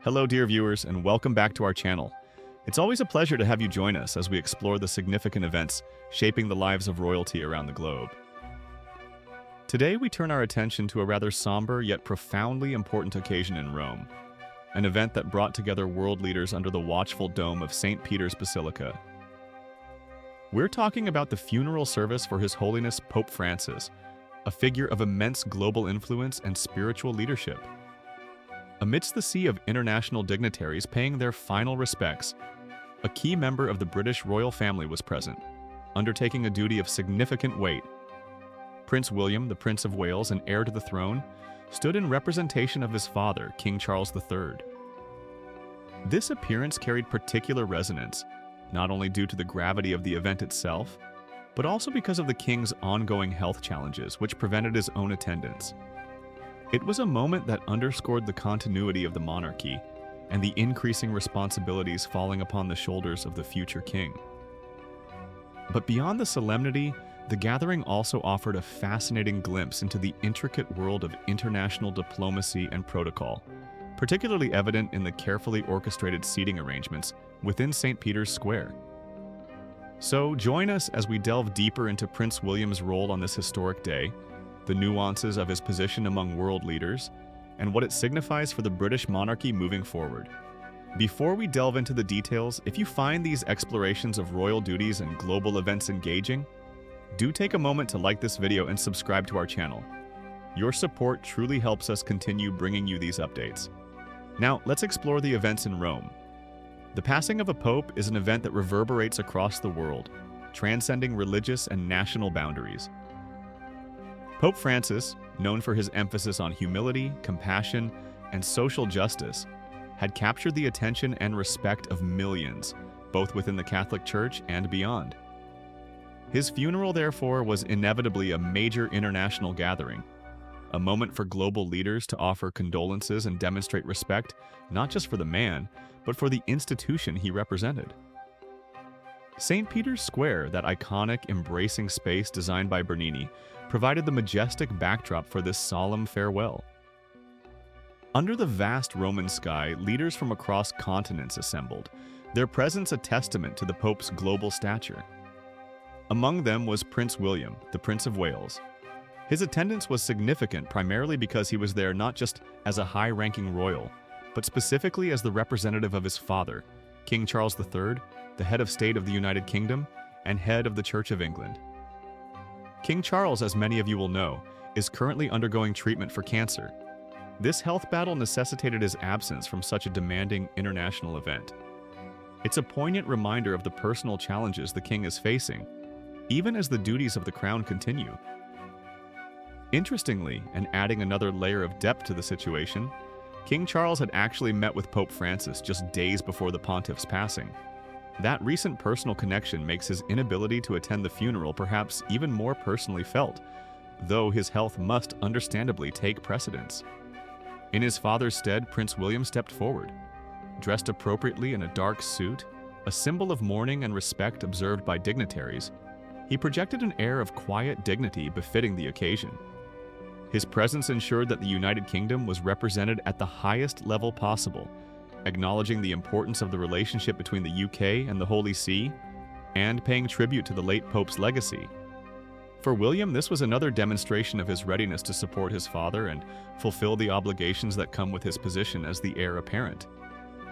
Hello, dear viewers, and welcome back to our channel. It's always a pleasure to have you join us as we explore the significant events shaping the lives of royalty around the globe. Today, we turn our attention to a rather somber yet profoundly important occasion in Rome, an event that brought together world leaders under the watchful dome of St. Peter's Basilica. We're talking about the funeral service for His Holiness Pope Francis, a figure of immense global influence and spiritual leadership. Amidst the sea of international dignitaries paying their final respects, a key member of the British royal family was present, undertaking a duty of significant weight. Prince William, the Prince of Wales and heir to the throne, stood in representation of his father, King Charles III. This appearance carried particular resonance, not only due to the gravity of the event itself, but also because of the king's ongoing health challenges, which prevented his own attendance. It was a moment that underscored the continuity of the monarchy and the increasing responsibilities falling upon the shoulders of the future king. But beyond the solemnity, the gathering also offered a fascinating glimpse into the intricate world of international diplomacy and protocol, particularly evident in the carefully orchestrated seating arrangements within St. Peter's Square. So join us as we delve deeper into Prince William's role on this historic day, the nuances of his position among world leaders, and what it signifies for the British monarchy moving forward. Before we delve into the details, if you find these explorations of royal duties and global events engaging, do take a moment to like this video and subscribe to our channel. Your support truly helps us continue bringing you these updates. Now, let's explore the events in Rome. The passing of a pope is an event that reverberates across the world, transcending religious and national boundaries. Pope Francis, known for his emphasis on humility, compassion, and social justice, had captured the attention and respect of millions, both within the Catholic Church and beyond. His funeral, therefore, was inevitably a major international gathering, a moment for global leaders to offer condolences and demonstrate respect, not just for the man, but for the institution he represented. St. Peter's Square, that iconic, embracing space designed by Bernini, provided the majestic backdrop for this solemn farewell. Under the vast Roman sky, leaders from across continents assembled, their presence a testament to the Pope's global stature. Among them was Prince William, the Prince of Wales. His attendance was significant primarily because he was there not just as a high-ranking royal, but specifically as the representative of his father, King Charles III, the head of state of the United Kingdom and head of the Church of England. King Charles, as many of you will know, is currently undergoing treatment for cancer. This health battle necessitated his absence from such a demanding international event. It's a poignant reminder of the personal challenges the king is facing, even as the duties of the crown continue. Interestingly, and adding another layer of depth to the situation, King Charles had actually met with Pope Francis just days before the pontiff's passing. That recent personal connection makes his inability to attend the funeral perhaps even more personally felt, though his health must understandably take precedence. In his father's stead, Prince William stepped forward. Dressed appropriately in a dark suit, a symbol of mourning and respect observed by dignitaries, he projected an air of quiet dignity befitting the occasion. His presence ensured that the United Kingdom was represented at the highest level possible, acknowledging the importance of the relationship between the UK and the Holy See, and paying tribute to the late Pope's legacy. For William, this was another demonstration of his readiness to support his father and fulfill the obligations that come with his position as the heir apparent.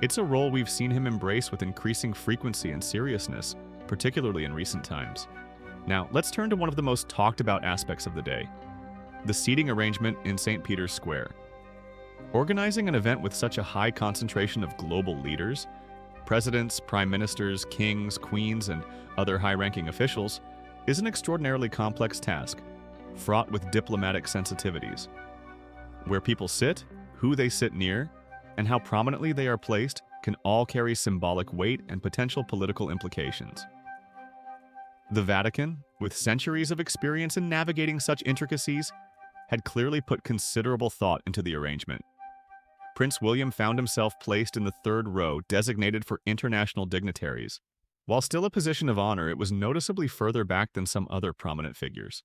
It's a role we've seen him embrace with increasing frequency and seriousness, particularly in recent times. Now, let's turn to one of the most talked about aspects of the day, the seating arrangement in St. Peter's Square. Organizing an event with such a high concentration of global leaders, presidents, prime ministers, kings, queens, and other high-ranking officials, is an extraordinarily complex task, fraught with diplomatic sensitivities. Where people sit, who they sit near, and how prominently they are placed can all carry symbolic weight and potential political implications. The Vatican, with centuries of experience in navigating such intricacies, had clearly put considerable thought into the arrangement. Prince William found himself placed in the third row designated for international dignitaries. While still a position of honor, it was noticeably further back than some other prominent figures.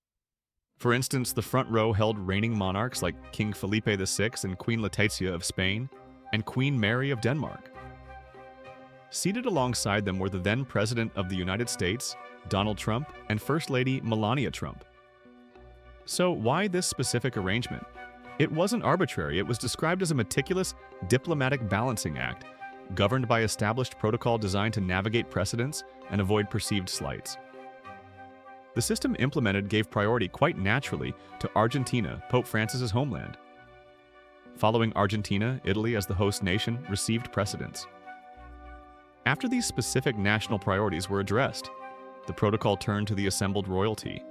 For instance, the front row held reigning monarchs like King Felipe VI and Queen Letizia of Spain, and Queen Mary of Denmark. Seated alongside them were the then President of the United States, Donald Trump, and First Lady Melania Trump. So why this specific arrangement? It wasn't arbitrary. It was described as a meticulous diplomatic balancing act, governed by established protocol designed to navigate precedents and avoid perceived slights. The system implemented gave priority quite naturally to Argentina, Pope Francis's homeland. Following Argentina, Italy as the host nation received precedence. After these specific national priorities were addressed, the protocol turned to the assembled royalty.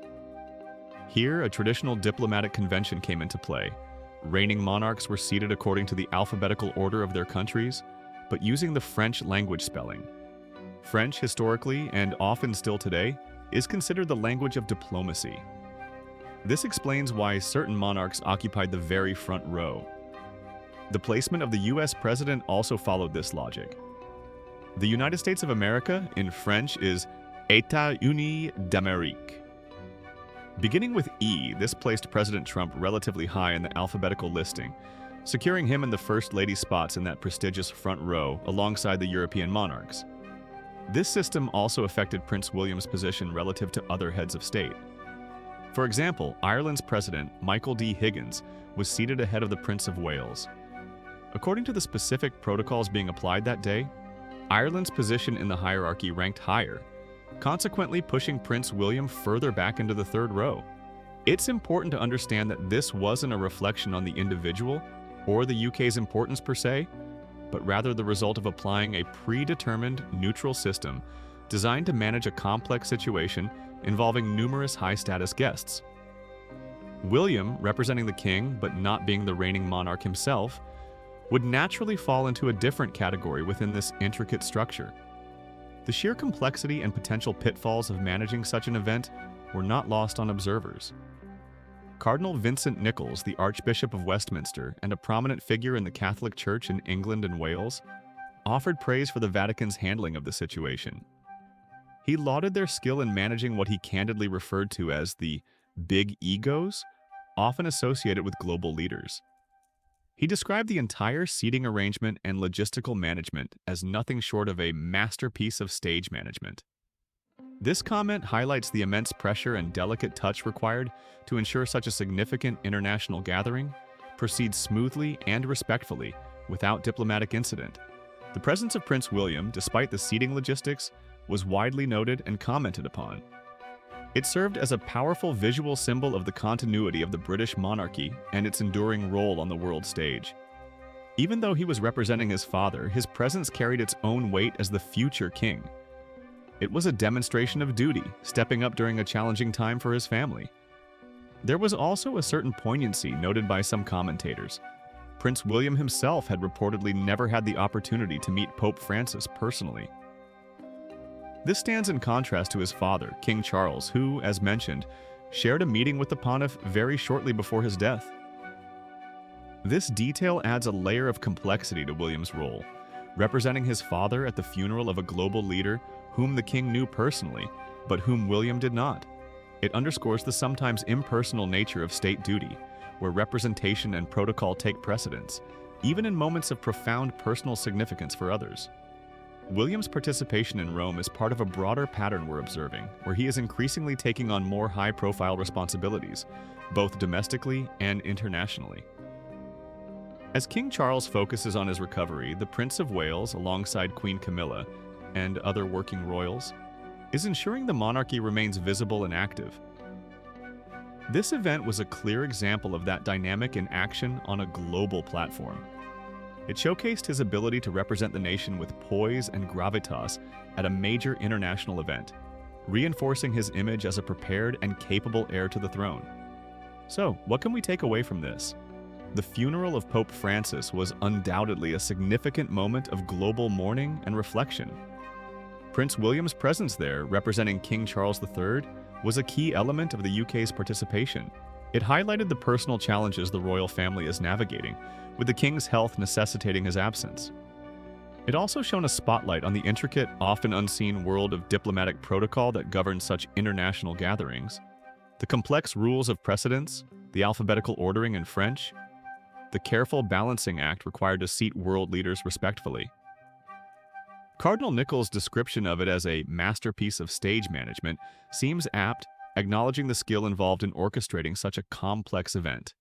Here, a traditional diplomatic convention came into play. Reigning monarchs were seated according to the alphabetical order of their countries, but using the French language spelling. French, historically, and often still today, is considered the language of diplomacy. This explains why certain monarchs occupied the very front row. The placement of the US president also followed this logic. The United States of America, in French, is États-Unis d'Amérique. Beginning with E, this placed President Trump relatively high in the alphabetical listing, securing him in the First Lady spots in that prestigious front row alongside the European monarchs. This system also affected Prince William's position relative to other heads of state. For example, Ireland's President, Michael D. Higgins, was seated ahead of the Prince of Wales. According to the specific protocols being applied that day, Ireland's position in the hierarchy ranked higher, consequently pushing Prince William further back into the third row. It's important to understand that this wasn't a reflection on the individual or the UK's importance per se, but rather the result of applying a predetermined neutral system designed to manage a complex situation involving numerous high-status guests. William, representing the king but not being the reigning monarch himself, would naturally fall into a different category within this intricate structure. The sheer complexity and potential pitfalls of managing such an event were not lost on observers. Cardinal Vincent Nichols, the Archbishop of Westminster and a prominent figure in the Catholic Church in England and Wales, offered praise for the Vatican's handling of the situation. He lauded their skill in managing what he candidly referred to as the big egos, often associated with global leaders. He described the entire seating arrangement and logistical management as nothing short of a masterpiece of stage management. This comment highlights the immense pressure and delicate touch required to ensure such a significant international gathering proceeds smoothly and respectfully without diplomatic incident. The presence of Prince William, despite the seating logistics, was widely noted and commented upon. It served as a powerful visual symbol of the continuity of the British monarchy and its enduring role on the world stage. Even though he was representing his father, his presence carried its own weight as the future king. It was a demonstration of duty, stepping up during a challenging time for his family. There was also a certain poignancy noted by some commentators. Prince William himself had reportedly never had the opportunity to meet Pope Francis personally. This stands in contrast to his father, King Charles, who, as mentioned, shared a meeting with the pontiff very shortly before his death. This detail adds a layer of complexity to William's role, representing his father at the funeral of a global leader whom the king knew personally, but whom William did not. It underscores the sometimes impersonal nature of state duty, where representation and protocol take precedence, even in moments of profound personal significance for others. William's participation in Rome is part of a broader pattern we're observing, where he is increasingly taking on more high-profile responsibilities, both domestically and internationally. As King Charles focuses on his recovery, the Prince of Wales, alongside Queen Camilla and other working royals, is ensuring the monarchy remains visible and active. This event was a clear example of that dynamic in action on a global platform. It showcased his ability to represent the nation with poise and gravitas at a major international event, reinforcing his image as a prepared and capable heir to the throne. So, what can we take away from this? The funeral of Pope Francis was undoubtedly a significant moment of global mourning and reflection. Prince William's presence there, representing King Charles III, was a key element of the UK's participation. It highlighted the personal challenges the royal family is navigating, with the king's health necessitating his absence. It also shone a spotlight on the intricate, often unseen world of diplomatic protocol that governs such international gatherings, the complex rules of precedence, the alphabetical ordering in French, the careful balancing act required to seat world leaders respectfully. Cardinal Nicol's description of it as a masterpiece of stage management seems apt, acknowledging the skill involved in orchestrating such a complex event.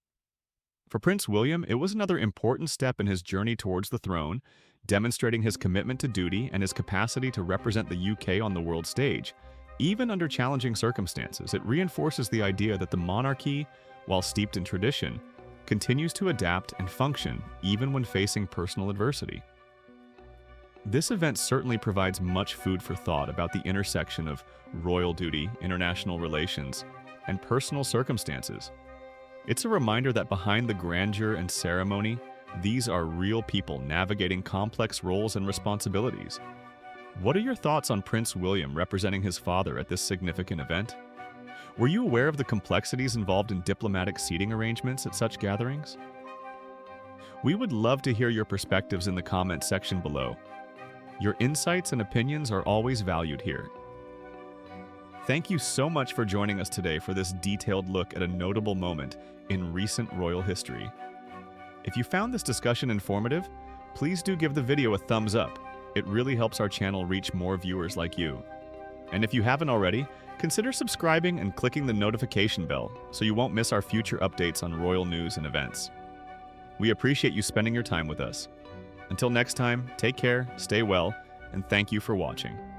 For Prince William, it was another important step in his journey towards the throne, demonstrating his commitment to duty and his capacity to represent the UK on the world stage. Even under challenging circumstances, it reinforces the idea that the monarchy, while steeped in tradition, continues to adapt and function even when facing personal adversity. This event certainly provides much food for thought about the intersection of royal duty, international relations, and personal circumstances. It's a reminder that behind the grandeur and ceremony, these are real people navigating complex roles and responsibilities. What are your thoughts on Prince William representing his father at this significant event? Were you aware of the complexities involved in diplomatic seating arrangements at such gatherings? We would love to hear your perspectives in the comments section below. Your insights and opinions are always valued here. Thank you so much for joining us today for this detailed look at a notable moment in recent royal history. If you found this discussion informative, please do give the video a thumbs up. It really helps our channel reach more viewers like you. And if you haven't already, consider subscribing and clicking the notification bell so you won't miss our future updates on royal news and events. We appreciate you spending your time with us. Until next time, take care, stay well, and thank you for watching.